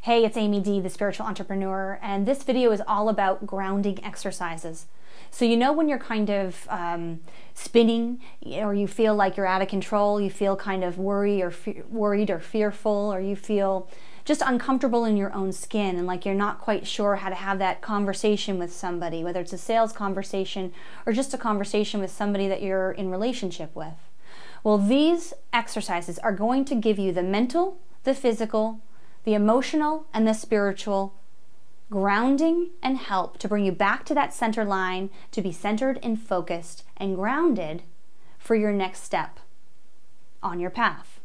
Hey, it's Amy D, the spiritual entrepreneur, and this video is all about grounding exercises. So you know when you're kind of spinning, or you feel like you're out of control, you feel kind of worried or fearful, or you feel just uncomfortable in your own skin and like you're not quite sure how to have that conversation with somebody, whether it's a sales conversation or just a conversation with somebody that you're in relationship with. Well, these exercises are going to give you the mental, the physical, the emotional, and the spiritual grounding and help to bring you back to that center line, to be centered and focused and grounded for your next step on your path.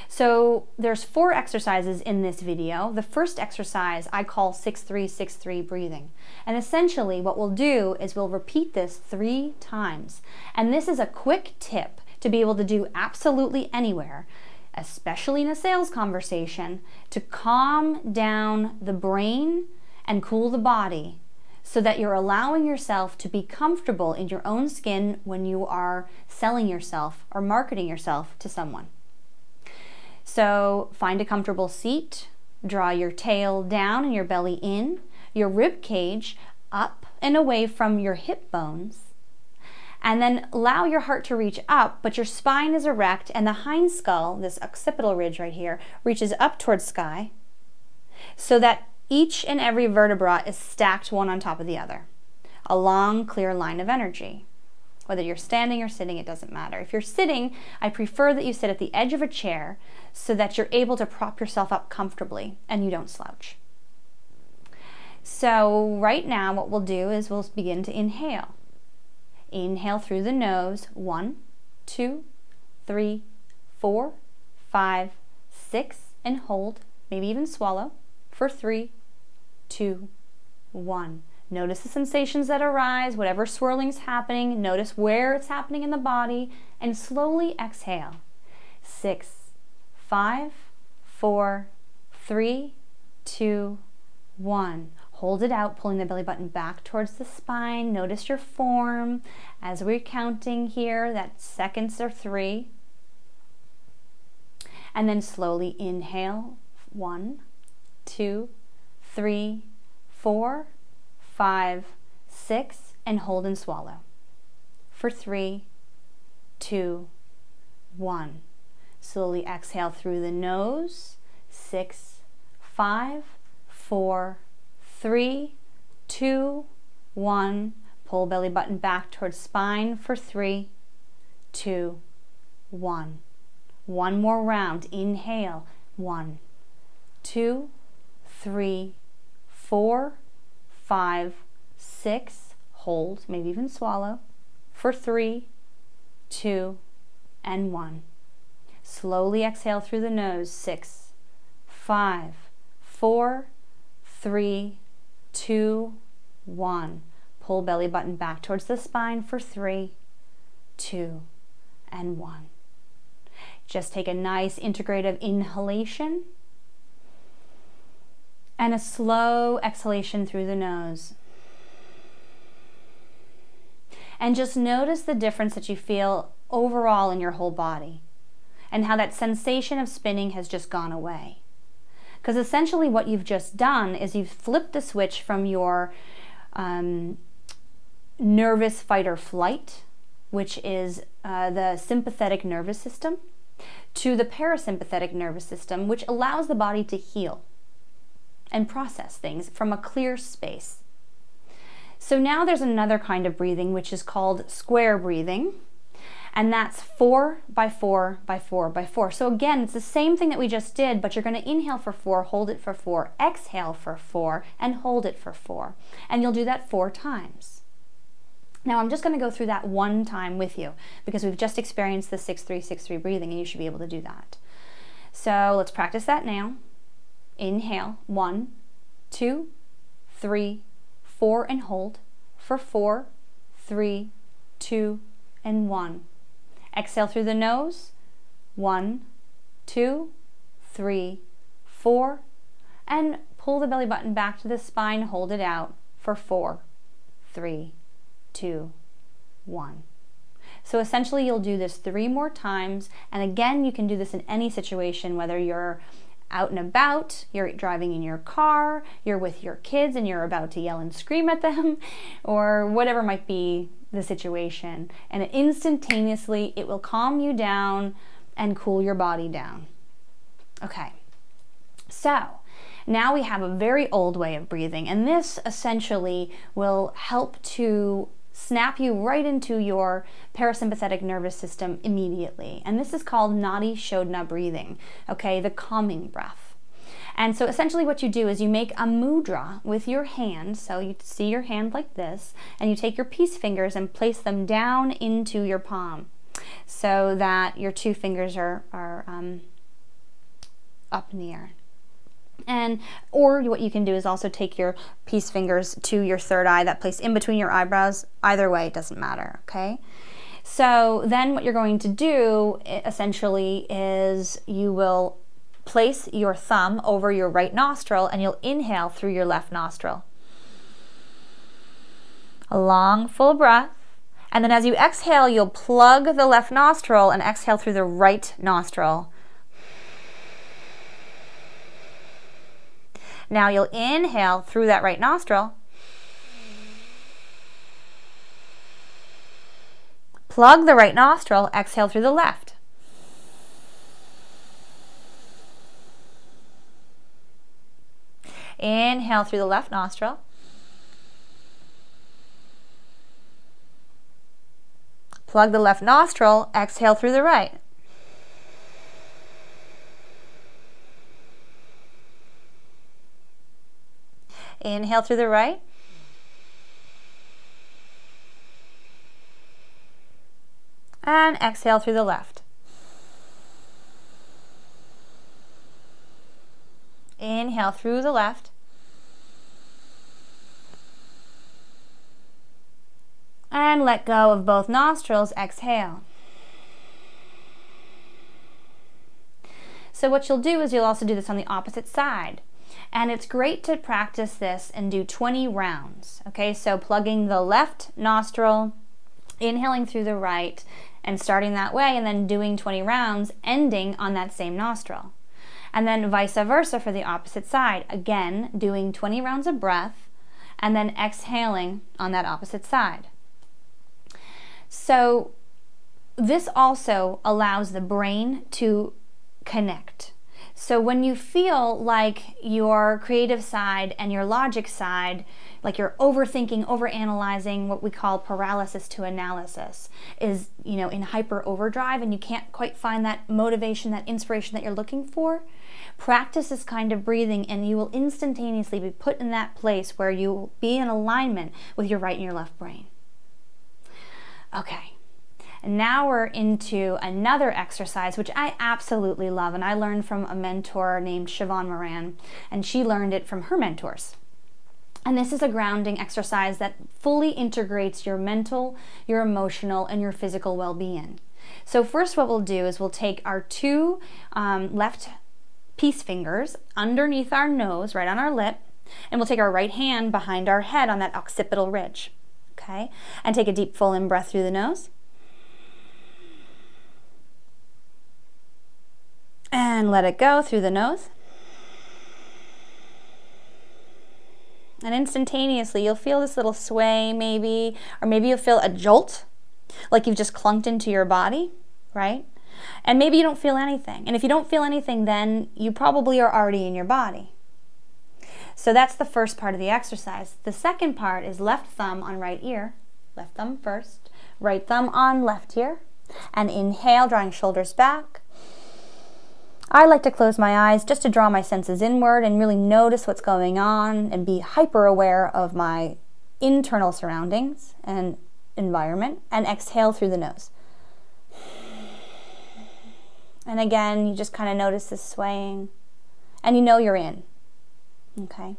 So there's 4 exercises in this video. The first exercise I call 6-3-6-3 breathing. And essentially what we'll do is we'll repeat this 3 times. And this is a quick tip to be able to do absolutely anywhere, especially in a sales conversation, to calm down the brain and cool the body so that you're allowing yourself to be comfortable in your own skin when you are selling yourself or marketing yourself to someone. So find a comfortable seat, draw your tail down and your belly in, your rib cage up and away from your hip bones, and then allow your heart to reach up, but your spine is erect and the hind skull, this occipital ridge right here, reaches up towards sky so that each and every vertebra is stacked one on top of the other. A long, clear line of energy. Whether you're standing or sitting, it doesn't matter. If you're sitting, I prefer that you sit at the edge of a chair so that you're able to prop yourself up comfortably and you don't slouch. So right now what we'll do is we'll begin to inhale. Inhale through the nose, 1, 2, 3, 4, 5, 6, and hold, maybe even swallow, for 3, 2, 1. Notice the sensations that arise, whatever swirling's happening, notice where it's happening in the body, and slowly exhale. 6, 5, 4, 3, 2, 1. Hold it out, pulling the belly button back towards the spine. Notice your form as we're counting here, that seconds are 3. And then slowly inhale, 1, 2, 3, 4, 5, 6, and hold and swallow for 3, 2, 1. Slowly exhale through the nose, 6, 5, 4, 3, 2, 1. Pull belly button back towards spine for 3, 2, 1. One more round. Inhale. 1, 2, 3, 4, 5, 6. Hold, maybe even swallow for 3, 2, and 1. Slowly exhale through the nose. 6, 5, 4, 3, 2, 1. Pull belly button back towards the spine for 3, 2, and 1. Just take a nice integrative inhalation and a slow exhalation through the nose. And just notice the difference that you feel overall in your whole body and how that sensation of spinning has just gone away. Because essentially what you've just done is you've flipped the switch from your nervous fight or flight, which is the sympathetic nervous system, to the parasympathetic nervous system, which allows the body to heal and process things from a clear space. So now there's another kind of breathing which is called square breathing. And that's 4 by 4 by 4 by 4. So again, it's the same thing that we just did, but you're going to inhale for 4, hold it for 4, exhale for 4, and hold it for 4. And you'll do that 4 times. Now I'm just going to go through that one time with you because we've just experienced the 6-3-6-3 breathing and you should be able to do that. So let's practice that now. Inhale, 1, 2, 3, 4, and hold for 4, 3, 2, and 1. Exhale through the nose, 1, 2, 3, 4, and pull the belly button back to the spine, hold it out for 4, 3, 2, 1. So essentially you'll do this 3 more times, and again you can do this in any situation, whether you're out and about, you're driving in your car, you're with your kids and you're about to yell and scream at them, or whatever might be the situation. And instantaneously, it will calm you down and cool your body down. Okay, so now we have a very old way of breathing, and this essentially will help to snap you right into your parasympathetic nervous system immediately. And this is called Nadi Shodhana breathing, okay, the calming breath. And so essentially what you do is you make a mudra with your hand. So you see your hand like this, and you take your peace fingers and place them down into your palm so that your two fingers are up in the air. And or what you can do is also take your peace fingers to your third eye, that place in between your eyebrows. Either way, it doesn't matter, okay? So then what you're going to do essentially is you will place your thumb over your right nostril and you'll inhale through your left nostril. A long, full breath. And then as you exhale, you'll plug the left nostril and exhale through the right nostril. Now you'll inhale through that right nostril, plug the right nostril, exhale through the left. Inhale through the left nostril, plug the left nostril, exhale through the right. Inhale through the right. And exhale through the left. Inhale through the left. And let go of both nostrils, exhale. So what you'll do is you'll also do this on the opposite side. And it's great to practice this and do 20 rounds. Okay, so plugging the left nostril, inhaling through the right, and starting that way, and then doing 20 rounds, ending on that same nostril. And then vice versa for the opposite side. Again, doing 20 rounds of breath, and then exhaling on that opposite side. So this also allows the brain to connect. So when you feel like your creative side and your logic side, like you're overthinking, overanalyzing, what we call paralysis to analysis, is, in hyper overdrive and you can't quite find that motivation, that inspiration that you're looking for, practice this kind of breathing and you will instantaneously be put in that place where you will be in alignment with your right and your left brain. Okay. And now we're into another exercise, which I absolutely love, and I learned from a mentor named Siobhan Moran, and she learned it from her mentors. And this is a grounding exercise that fully integrates your mental, your emotional, and your physical well-being. So first what we'll do is we'll take our two left peace fingers underneath our nose, right on our lip, and we'll take our right hand behind our head on that occipital ridge, okay? And take a deep full in breath through the nose. And let it go through the nose. And instantaneously, you'll feel this little sway maybe, or maybe you'll feel a jolt, like you've just clunked into your body, right? And maybe you don't feel anything. And if you don't feel anything, then you probably are already in your body. So that's the first part of the exercise. The second part is left thumb on right ear. Left thumb first. Right thumb on left ear. And inhale, drawing shoulders back. I like to close my eyes just to draw my senses inward and really notice what's going on and be hyper aware of my internal surroundings and environment, and exhale through the nose. And again, you just kind of notice this swaying and you know you're in. Okay.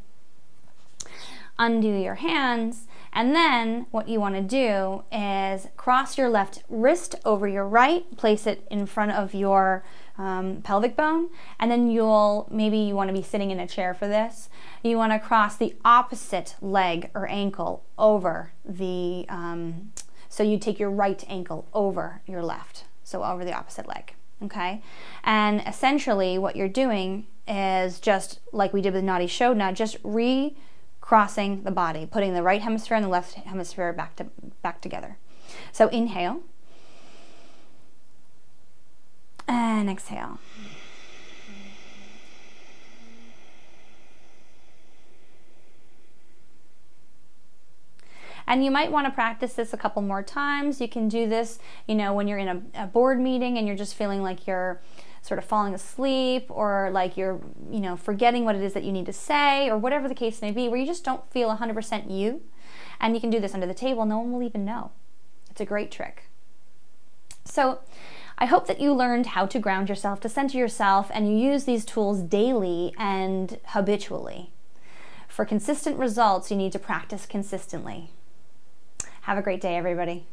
Undo your hands, and then what you want to do is cross your left wrist over your right, place it in front of your pelvic bone, and then maybe you want to be sitting in a chair for this. You want to cross the opposite leg or ankle over so you take your right ankle over your left, so over the opposite leg. okay? And essentially what you're doing is just like we did with Nadi Shodhana, just recrossing the body, putting the right hemisphere and the left hemisphere back together. So inhale and exhale. And you might want to practice this a couple more times. You can do this, you know, when you're in a board meeting and you're just feeling like you're sort of falling asleep, or like you're, you know, forgetting what it is that you need to say, or whatever the case may be, where you just don't feel 100% you. And you can do this under the table. No one will even know. It's a great trick. So I hope that you learned how to ground yourself, to center yourself, and you use these tools daily and habitually. For consistent results, you need to practice consistently. Have a great day, everybody.